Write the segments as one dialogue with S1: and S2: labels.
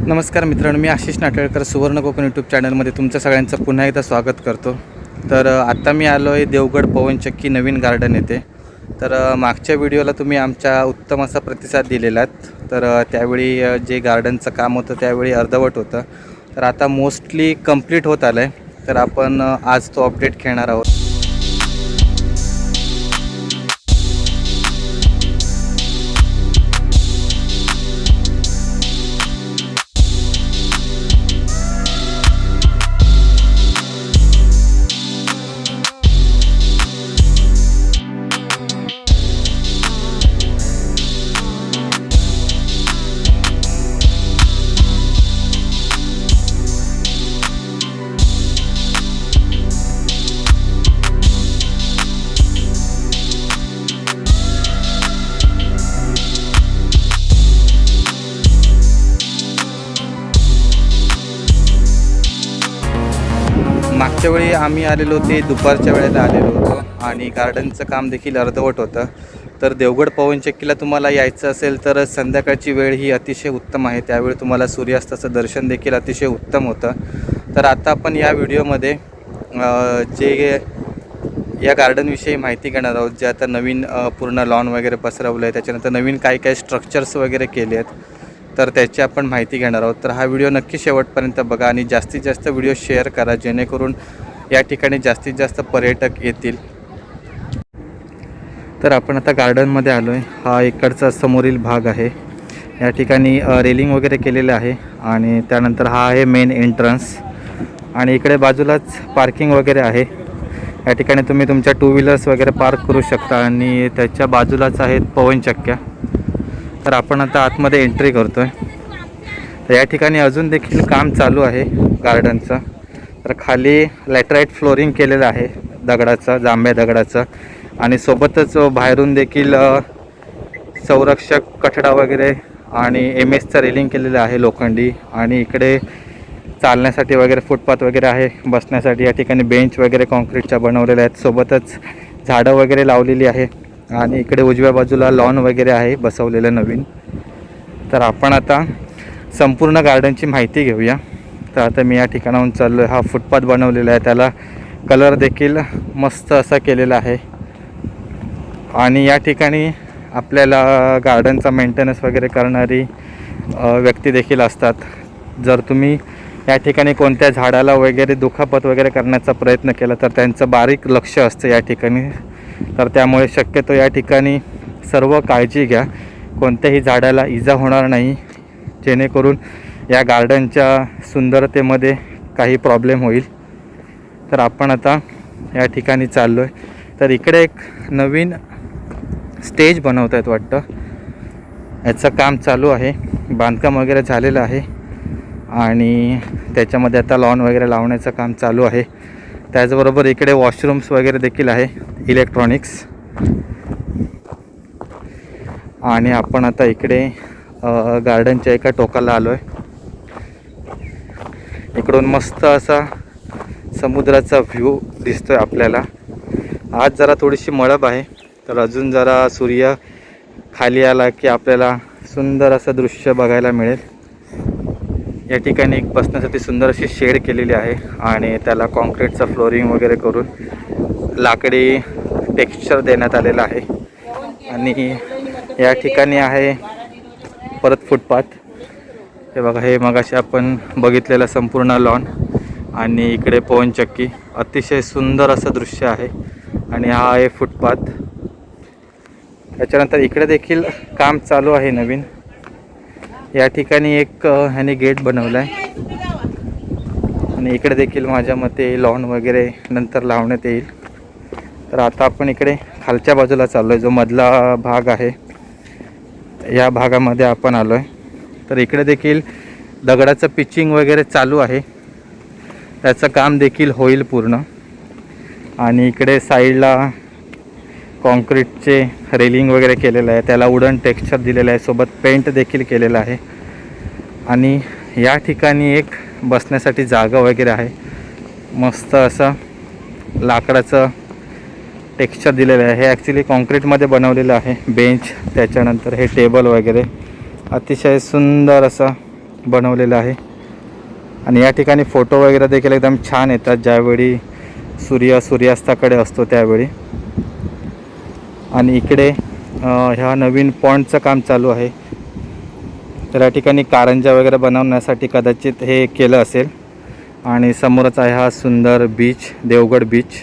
S1: नमस्कार मित्रांनो, मी आशिष नाटेळकर सुवर्ण कोकण यूट्यूब चॅनलमध्ये तुमचं सगळ्यांचं पुन्हा एकदा स्वागत करतो। तर आता मी आलो आहे देवगड पवनचक्की नवीन गार्डन येथे। तर मागच्या व्हिडिओला तुम्ही आमच्या उत्तम असा प्रतिसाद दिलेलात। तर त्यावेळी जे गार्डनचं काम होतं त्यावेळी अर्धवट होतं, तर आता मोस्टली कंप्लीट होत आलं आहे। तर आपण आज तो अपडेट घेणार आहोत। मागच्या वेळी आम्ही आलेलो ते दुपारच्या वेळेला आलेलो होतो आणि गार्डनचं काम देखील अर्धवट होतं। तर देवगड पवनचक्कीला तुम्हाला यायचं असेल तर संध्याकाळची वेळ ही अतिशय उत्तम आहे, त्यावेळी तुम्हाला सूर्यास्ताचं दर्शन देखील अतिशय उत्तम होतं। तर आता आपण या व्हिडिओमध्ये जे या गार्डनविषयी माहिती घेणार आहोत, जे आता नवीन पूर्ण लॉन वगैरे पसरवलं आहे, त्याच्यानंतर नवीन काय स्ट्रक्चर्स वगैरे केले आहेत, तर त्याची आपण माहिती घेणार आहोत। तर हा व्हिडिओ नक्की शेवटपर्यंत बघा आणि जास्तीत जास्त व्हिडिओ शेअर करा, जेणेकरून या ठिकाणी जास्तीत जास्त पर्यटक येतील। तर आपण आता गार्डनमध्ये आलो आहे। हा इकडचा समोरील भाग आहे। या ठिकाणी रेलिंग वगैरे केलेलं आहे आणि त्यानंतर हा आहे मेन एंट्रन्स आणि इकडे बाजूलाच पार्किंग वगैरे आहे। या ठिकाणी तुम्ही तुमच्या टू व्हीलर्स वगैरे पार्क करू शकता आणि त्याच्या बाजूलाच आहेत पवनचक्क्या। तर आपण आता आतमध्ये एंट्री करतो आहे। तर या ठिकाणी अजून देखील काम चालू आहे गार्डनचं। तर खाली लॅटराईट फ्लोरिंग केलेलं आहे दगडाचं, जांभ्या दगडाचं, आणि सोबतच बाहेरून देखील संरक्षक कठडा वगैरे आणि MS रेलिंग केलेलं आहे लोखंडी, आणि इकडे चालण्यासाठी वगैरे फुटपाथ वगैरे आहे, बसण्यासाठी। या ठिकाणी बेंच वगैरे कॉन्क्रीटच्या बनवलेल्या आहेत, सोबतच झाडं वगैरे लावलेली आहे आणि इकडे उजव्या बाजूला लॉन वगैरे आहे बसवलेलं नवीन। तर आपण आता संपूर्ण गार्डनची माहिती घेऊया। तर आता मी या ठिकाणाहून चाललो आहे। हा फुटपाथ बनवलेला आहे, त्याला कलर देखील मस्त असा केलेला आहे आणि या ठिकाणी आपल्याला गार्डनचा मेंटेनन्स वगैरे करणारी व्यक्ती देखील असतात। जर तुम्ही या ठिकाणी कोणत्या झाडाला वगैरे दुखापत वगैरे करण्याचा प्रयत्न केला तर त्यांचं बारीक लक्ष असतं या ठिकाणी। तर त्यामुळे शक्यतो या ठिकाणी सर्व काळजी घ्या, कोणत्याही झाडाला इजा होणार नाही, जेणेकरून या गार्डनच्या सुंदरतेमध्ये काही प्रॉब्लेम होईल। तर आपण आता या ठिकाणी चाललो आहे। तर इकडे एक नवीन स्टेज बनवत आहेत वाटतं, याचं काम चालू आहे, बांधकाम वगैरे झालेलं आहे आणि त्याच्यामध्ये आता लॉन वगैरे लावण्याचं काम चालू आहे। त्याचबरोबर इकडे वॉशरूम्स वगैरे देखील आहे, इलेक्ट्रॉनिक्स। आणि आपण आता इकडे गार्डनच्या एका टोकाला आलो आहे। इकडून मस्त असा समुद्राचा व्ह्यू दिसतोय आपल्याला। आज जरा थोडीशी मळब आहे, तर अजून जरा सूर्य खाली आला की आपल्याला सुंदर असं दृश्य बघायला मिळेल। या ठिकाणी एक बसण्यासाठी सुंदर अशी शेड केलेली आहे आणि त्याला कॉन्क्रीटचं फ्लोरिंग वगैरे करून लाकडी टेक्स्चर देण्यात आलेलं आहे। आणि या ठिकाणी आहे परत फुटपाथ। हे बघा, हे मगाशी आपण बघितलेलं संपूर्ण लॉन आणि इकडे पवनचक्की, अतिशय सुंदर असं दृश्य आहे। आणि हा आहे फुटपाथ। त्याच्यानंतर इकडे देखील काम चालू आहे नवीन। या ठिकाणी एक ह्याने गेट बनवला आहे आणि इकडे देखील माझ्या मते लॉन वगैरे नंतर लावण्यात येईल। तर आता आपण इकडे खालच्या बाजूला चाललो आहे, जो मधला भाग आहे या भागामध्ये आपण आलो आहे। तर इकडे देखील दगडाचं पिचिंग वगैरे चालू आहे, त्याचं काम देखील होईल पूर्ण। आणि इकडे साईडला कॉन्क्रीटचे रेलिंग वगैरे केलेलं आहे, त्याला वुडन टेक्स्चर दिलेलं आहे, सोबत पेंट देखील केलेलं आहे। आणि या ठिकाणी एक बसण्यासाठी जागा वगैरे आहे, मस्त असं लाकडाचं टेक्स्चर दिलेलं आहे। हे ॲक्च्युली कॉन्क्रीटमध्ये बनवलेलं आहे, बेंच, त्याच्यानंतर हे टेबल वगैरे अतिशय सुंदर असं बनवलेलं आहे. आणि या ठिकाणी फोटो वगैरे देखील एकदम छान येतात ज्यावेळी सूर्यास्ताकडे असतो त्यावेळी. आणि इकडे ह्या नवीन पॉन्डचं काम चालू आहे. तर या ठिकाणी कारंजा वगैरे बनवण्यासाठी कदाचित हे केलं असेल. आणि समोरच आहे हा सुंदर बीच, देवगड बीच.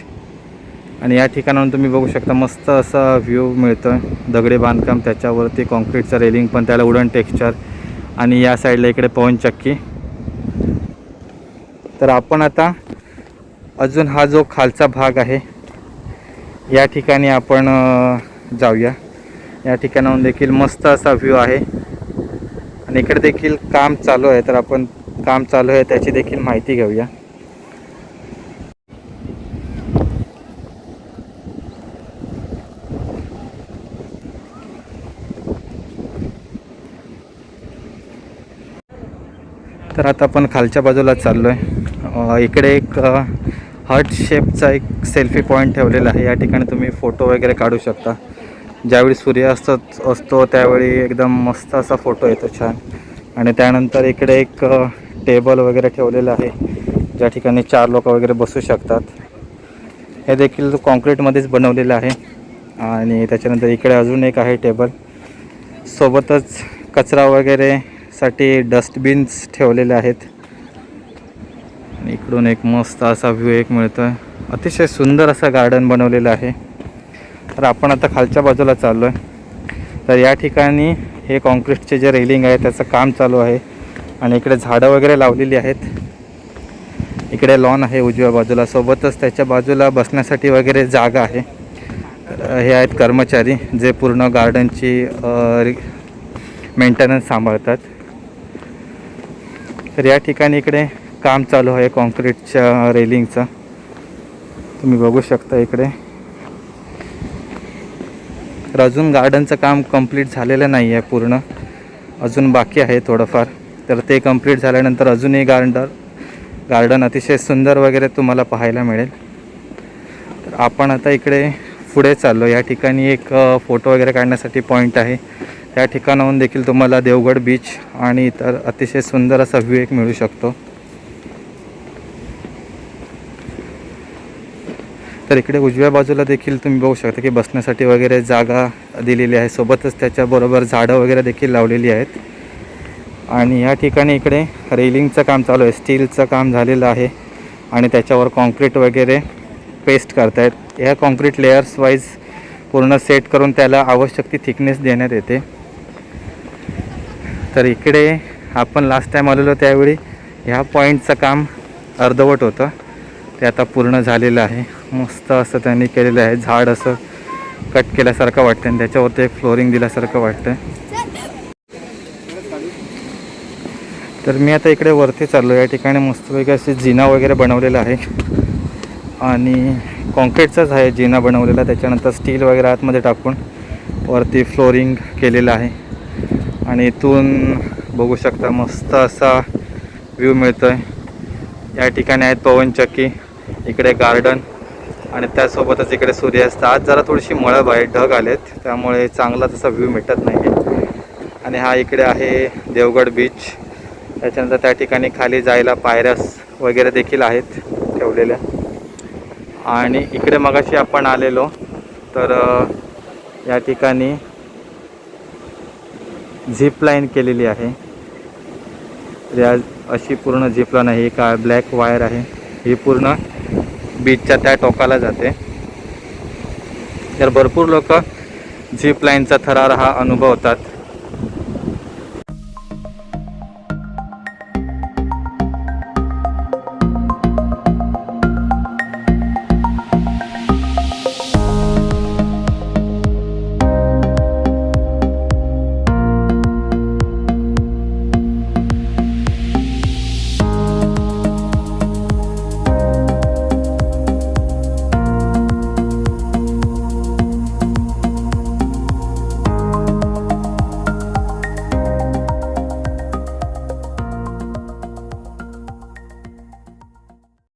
S1: आणि या ठिकाणाहून तुम्ही बघू शकता मस्त असा व्ह्यू मिळतो. दगडी बांधकाम, त्याच्यावरती कॉन्क्रीटचं रेलिंग, पण त्याला वुडन टेक्स्चर. आणि या साईडला इकडे पवनचक्की. तर आपण आता अजून हा जो खालचा भाग आहे या ठिकाणी आपण जाऊया. या ठिकाणाहून देखील मस्त असा व्ह्यू आहे. आणि इकडे देखील काम चालू आहे, तर आपण काम चालू आहे त्याची देखील माहिती घेऊया. तर आता आपण खालच्या बाजूला चाललो आहे. इकडे एक हार्ट शेपचा एक सेल्फी पॉईंट ठेवलेला आहे. या ठिकाणी तुम्ही फोटो वगैरे काढू शकता. ज्यावेळी सूर्यास्त असतो त्यावेळी एकदम मस्त असा फोटो येतो छान. आणि त्यानंतर इकडे एक टेबल वगैरे ठेवलेलं आहे ज्या ठिकाणी 4 लोक वगैरे बसू शकतात. हे देखील कॉन्क्रीटमध्येच बनवलेलं आहे. आणि त्याच्यानंतर इकडे अजून एक आहे टेबल. सोबतच कचरा वगैरे साठी डस्टबिन्स ठेवलेले आहेत. आणि इकडून एक मस्त असा व्ह्यू एक मिळतो आहे. अतिशय सुंदर असं गार्डन बनवलेलं आहे. तर आपण आता खालच्या बाजूला चाललो आहे. तर या ठिकाणी हे कॉन्क्रीटचे जे रेलिंग आहे त्याचं काम चालू आहे. आणि इकडे झाडं वगैरे लावलेली आहेत. इकडे लॉन आहे उजव्या बाजूला. सोबतच त्याच्या बाजूला बसण्यासाठी वगैरे जागा आहे. तर हे आहेत कर्मचारी जे पूर्ण गार्डनची मेंटेनन्स सांभाळतात. तर या ठिकाणी इकडे काम चालू आहे कॉन्क्रीटच्या रेलिंगचं. तुम्ही बघू शकता इकडे. तर अजून गार्डनचं काम कंप्लीट झालेलं नाही आहे पूर्ण, अजून बाकी आहे थोडंफार. तर ते कंप्लीट झाल्यानंतर अजूनही गार्डन अतिशय सुंदर वगैरे तुम्हाला पाहायला मिळेल. तर आपण आता इकडे पुढे चाललो. या ठिकाणी एक फोटो वगैरे काढण्यासाठी पॉईंट आहे. त्या ठिकाणाहून देखील तुम्हाला देवगड बीच आणि इतर अतिशय सुंदर असा व्ह्यू एक मिळू शकतो. तर इकडे उजव्या बाजूला देखील तुम्ही बघू शकता की बसण्यासाठी वगैरे जागा दिलेली आहे. सोबतच त्याच्याबरोबर झाडं वगैरे देखील लावलेली आहेत. आणि या ठिकाणी इकडे रेलिंगचं काम चालू आहे. स्टीलचं काम झालेलं आहे आणि त्याच्यावर कॉन्क्रीट वगैरे पेस्ट करतायत. ह्या कॉन्क्रीट लेयर्स वाईज पूर्ण सेट करून त्याला आवश्यक ती थिकनेस देण्यात येते. तर इकडे आपण लास्ट टाईम आलेलो त्यावेळी ह्या पॉईंटचं काम अर्धवट होतं, ते आता पूर्ण झालेलं आहे. मस्त असं त्यांनी केलेलं आहे. झाड असं कट केल्यासारखं वाटतं आणि त्याच्यावरती एक फ्लोरिंग दिल्यासारखं वाटतं. तर मी आता इकडे वरती चाललो. या ठिकाणी मस्तपैकी असे जिना वगैरे बनवलेला आहे आणि कॉन्क्रीटचाच आहे जिना बनवलेला. त्याच्यानंतर स्टील वगैरे आतमध्ये टाकून वरती फ्लोरिंग केलेलं आहे. आणि इथून बघू शकता मस्त असा व्ह्यू मिळतो आहे. या ठिकाणी आहेत पवनचक्की, इकडे गार्डन आणि त्यासोबतच इकडे सूर्यास्त. आज जरा थोडीशी मळब आहे, ढग आलेत, त्यामुळे चांगला तसा व्ह्यू भेटत नाही आहे. आणि हा इकडे आहे देवगड बीच. त्याच्यानंतर त्या ठिकाणी खाली जायला पायऱ्यास वगैरे देखील आहेत ठेवलेल्या. आणि इकडे मगाशी आपण आलेलो तर या ठिकाणी झिप लाईन केलेली आहे. या अशी पूर्ण झिप लाईन आहे. का ब्लॅक वायर आहे, ही पूर्ण बीचच्या त्या टोकाला जाते. तर भरपूर लोक झिप लाईनचा थरार हा अनुभवतात.